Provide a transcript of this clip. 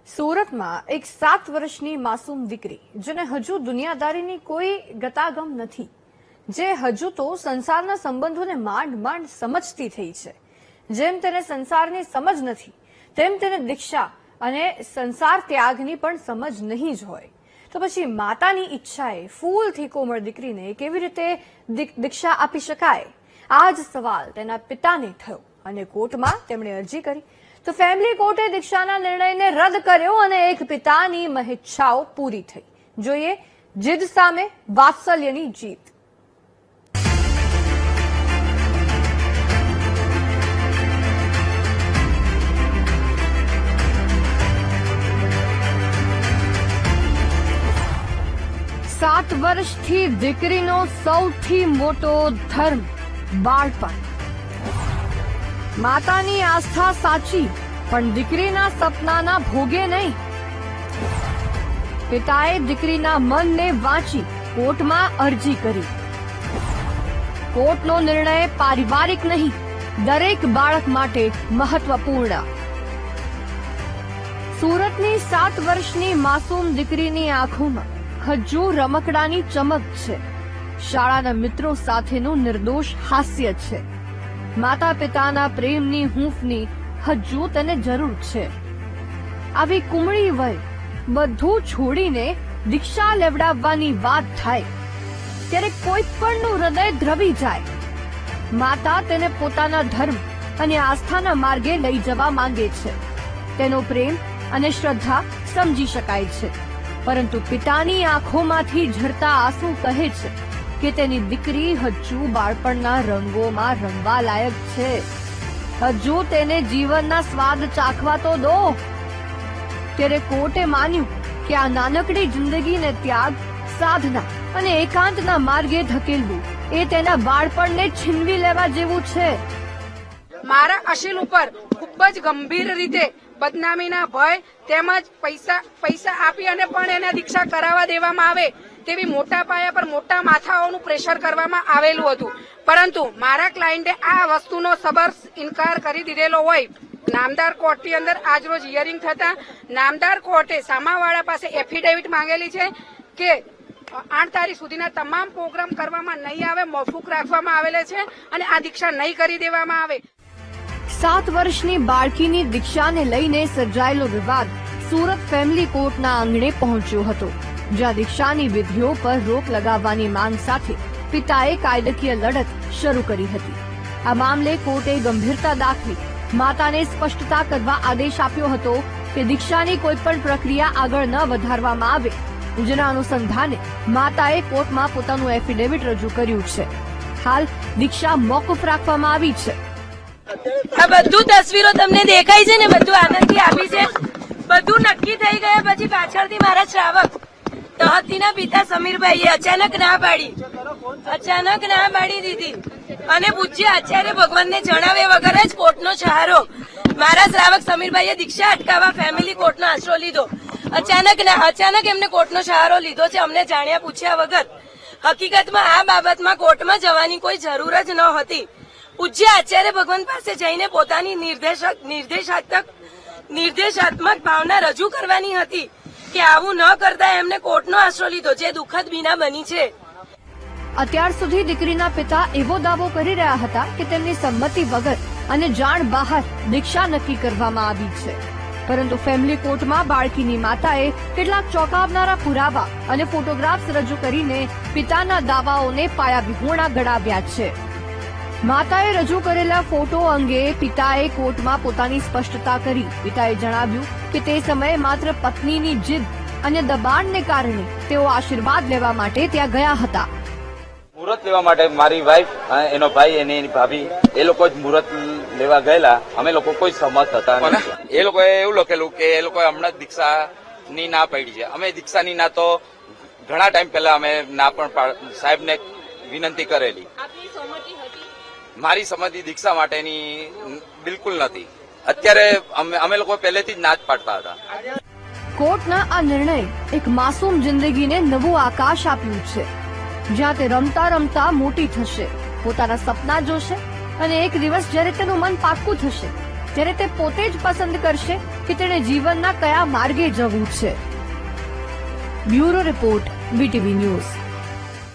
સુરતમાં એક 7 વર્ષની માસૂમ દીકરી જેને હજુ દુનિયાદારીની કોઈ ગતાગમ નથી, જે હજુ તો સંસારના સંબંધોને માંડ માંડ સમજતી થઈ છે, જેમ તેને સંસારની સમજ નથી તેમ તેને દીક્ષા અને સંસાર ત્યાગની પણ સમજ નહીં જ હોય, તો પછી માતાની ઈચ્છાએ ફૂલથી કોમળ દીકરીને કેવી રીતે દીક્ષા આપી શકાય? આ જ સવાલ તેના પિતાને થયો અને કોર્ટમાં તેમણે અરજી કરી તો ફેમિલી કોર્ટે દીક્ષાના નિર્ણયને રદ કર્યો અને એક પિતાની મહેચ્છાઓ પૂરી થઈ. જોઈએ જીદ સામે વાત્સલ્યની જીત. સાત વર્ષથી દીકરીનો સૌથી મોટો ધર્મ બાળપણ. માતાની આસ્થા સાચી પણ દીકરીના સપનાના ભોગે નહીં. પિતાએ દીકરીના મનને વાંચી કોર્ટમાં અરજી કરી. કોર્ટનો નિર્ણય પારિવારિક નહીં, દરેક બાળક માટે મહત્વપૂર્ણ. સુરતની 7 વર્ષની માસૂમ દીકરીની આંખોમાં હજુ રમકડાની ચમક છે, શાળાના મિત્રો સાથેનું નિર્દોષ હાસ્ય છે. માતા પિતાના પ્રેમની હૂંફની હજુ તેને જરૂર છે. આવી કુમળી વય બધું છોડીને દીક્ષા લેવડાવવાની વાત થાય ત્યારે કોઈ પણનું હૃદય દ્રવી જાય. માતા તેને પોતાના ધર્મ અને આસ્થાના માર્ગે લઈ જવા માંગે છે. તેનો પ્રેમ અને શ્રદ્ધા સમજી શકાય છે, પરંતુ પિતાની આંખોમાંથી ઝરતા આંસુ કહે છે કે તેની દીકરી હજુ બાળપણના રંગોમાં રમવા લાયક છે. હજુ તેને જીવનના સ્વાદ ચાખવા તો દો. ત્યારે કોર્ટે માન્યું કે આ નાનકડી જિંદગીને ત્યાગ, સાધના અને એકાંતના માર્ગે ધકેલવું એ તેના બાળપણને છીનવી લેવા જેવું છે. મારા અશીલ ઉપર ખૂબ જ ગંભીર રીતે બદનામીના ભય તેમજ પૈસા આપી અને પણ એને દીક્ષા કરાવવા દેવામાં આવે તેવી મોટા પાયા પર મોટા માથાઓનું પ્રેશર કરવામાં આવેલું હતું, પરંતુ મારા ક્લાયન્ટે આ વસ્તુનો સબર ઇનકાર કરી દીધેલો હોય. નામદાર કોર્ટની અંદર આજરોજ હિયરિંગ થતા નામદાર કોર્ટે સામાવાળા પાસે એફિડેવિટ માંગેલી છે કે 8 તારીખ સુધીના તમામ પ્રોગ્રામ કરવામાં નહીં આવે, મોકૂફ રાખવામાં આવેલા છે અને આ દીક્ષા નહીં કરી દેવામાં આવે. 7 વર્ષની બાળકીની દીક્ષાને લઈને સર્જાયેલો વિવાદ સુરત ફેમિલી કોર્ટના આંગણે પહોંચ્યો હતો, જ્યાં દીક્ષાની વિધિઓ પર રોક લગાવવાની માંગ સાથે પિતાએ કાયદાકીય લડત શરૂ કરી હતી. આ મામલે કોર્ટે ગંભીરતા દાખવી માતાને સ્પષ્ટતા કરવા આદેશ આપ્યો હતો કે દીક્ષાની કોઈપણ પ્રક્રિયા આગળ ન વધારવામાં આવે, જેના અનુસંધાને માતાએ કોર્ટમાં પોતાનું એફિડેવિટ રજૂ કર્યું છે. હાલ દીક્ષા મોકૂફ રાખવામાં આવી છે. આ બધું તસવીરો તમને દેખાય છે ને, બધું આનંદથી આપી છે. બધું નક્કી થઈ ગયા પછી પાછળથી મારા શ્રાવક તહતીના પિતા સમીરભાઈએ અચાનક ના પાડી દીધી અને પૂછ્યા આચાર્ય ભગવાનને જણાવ્યા વગર જ કોર્ટનો સહારો મારા શ્રાવક સમીરભાઈએ દીક્ષા અટકાવવા ફેમિલી કોર્ટનો આશરો લીધો. અચાનક એમને કોર્ટનો સહારો લીધો છે, અમને જાણ્યા પૂછ્યા વગર. હકીકતમાં આ બાબતમાં કોર્ટમાં જવાની કોઈ જરૂર જ ન હતી. પૂજ્ય આચાર્ય ભગવાન પાસે જઈને પોતાની નિર્દેશાત્મક ભાવના રજૂ કરવાની હતી કે આવું ન કરતા એમને કોર્ટનો આશરો લીધો, જે દુઃખદ બીના બની છે. અત્યાર સુધી દીકરીના પિતા એવો દાવો કરી રહ્યા હતા કે તેમની સંમતિ વગર અને જાણ બહાર દીક્ષા નક્કી કરવામાં આવી છે, પરંતુ ફેમિલી કોર્ટમાં બાળકીની માતાએ કેટલાક ચોંકાવનારા પુરાવા અને ફોટોગ્રાફ્સ રજૂ કરીને પિતાના દાવાઓને પાયાવિહોણા ગણાવ્યા છે. માતાએ રજૂ કરેલા ફોટો અંગે પિતાએ કોર્ટમાં પોતાની સ્પષ્ટતા કરી. પિતાએ જણાવ્યું કે તે સમયે માત્ર પત્નીની જીદ અને દબાણને કારણે તેઓ આશીર્વાદ લેવા માટે ત્યાં ગયા હતા. મુહૂર્ત લેવા માટે મારી વાઈફ, એનો ભાઈ અને એની ભાભી એ લોકો જ મુહૂર્ત લેવા ગયેલા. અમે લોકો કોઈ સહમત હતા નહીં. એ લોકોએ એવું લખેલું કે એ લોકોએ હમણાં જ દીક્ષાની ના પાડી છે. અમે દીક્ષાની ના તો ઘણા ટાઈમ પહેલા અમે ના પણ સાહેબને વિનંતી કરેલી. મારી સંમતિ દીક્ષા માટેની બિલકુલ નથી. અત્યારે અમે લોકો પહેલેથી જ ના જ પાડતા હતા. કોર્ટના આ નિર્ણય એક માસૂમ જિંદગીને નવું આકાશ આપ્યું છે, જ્યાં તે રમતા રમતા મોટી થશે, પોતાના સપના જોશે અને એક દિવસ જ્યારે તેનું મન પાક્કું થશે ત્યારે તે પોતે જ પસંદ કરશે કે તેણે જીવનના કયા માર્ગે જવું છે. Bureau report, VTV news.